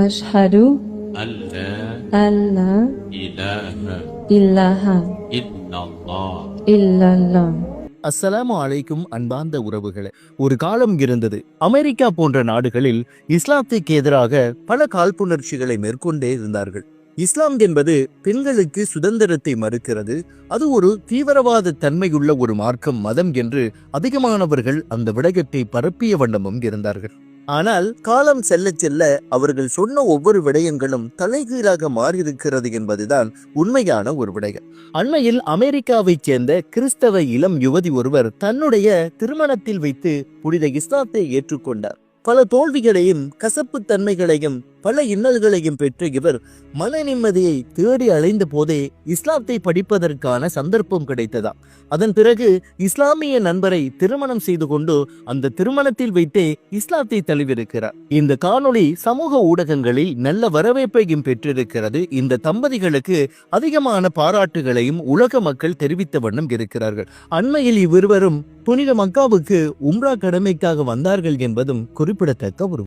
أشهد أن لا إله إلا الله. அஸ்ஸலாமு அலைக்கும். அன்பார்ந்த உறவுகளே, ஒரு காலம் இருந்தது, அமெரிக்கா போன்ற நாடுகளில் இஸ்லாத்துக்கு எதிராக பல காழ்ப்புணர்ச்சிகளை மேற்கொண்டே இருந்தார்கள். இஸ்லாம் என்பது பெண்களுக்கு சுதந்திரத்தை மறுக்கிறது, அது ஒரு தீவிரவாத தன்மையுள்ள ஒரு மார்க்கம், மதம் என்று அதிகமானவர்கள் அந்த விடயத்தை பரப்பிய வண்ணமும் இருந்தார்கள். ஆனால் காலம் செல்ல செல்ல அவர்கள் சொன்ன ஒவ்வொரு விடயங்களும் தலைகீழாக மாறியிருக்கிறது என்பதுதான் உண்மையான ஒரு விடயம். அண்மையில் அமெரிக்காவைச் சேர்ந்த கிறிஸ்தவ இளம் யுவதி ஒருவர் தன்னுடைய திருமணத்தில் வைத்து புனித இஸ்லாத்தை ஏற்றுக்கொண்டார். பல தோல்விகளையும் கசப்பு தன்மைகளையும் பல இன்னல்களையும் பெற்ற இவர் மன நிம்மதியை தேடி அலைந்த போதே இஸ்லாத்தை படிப்பதற்கான சந்தர்ப்பம் கிடைத்ததாம். அதன் பிறகு இஸ்லாமிய நண்பரை திருமணம் செய்து கொண்டு அந்த திருமணத்தில் வைத்தே இஸ்லாத்தை தழுவிருக்கிறார். இந்த காணொளி சமூக ஊடகங்களில் நல்ல வரவேற்பையும் பெற்றிருக்கிறது. இந்த தம்பதிகளுக்கு அதிகமான பாராட்டுகளையும் உலக மக்கள் தெரிவித்த வண்ணம் இருக்கிறார்கள். அண்மையில் இவ்விருவரும் புனித மக்காவுக்கு உம்ரா கடமைக்காக வந்தார்கள் என்பதும் குறிப்பிடத்தக்க ஒரு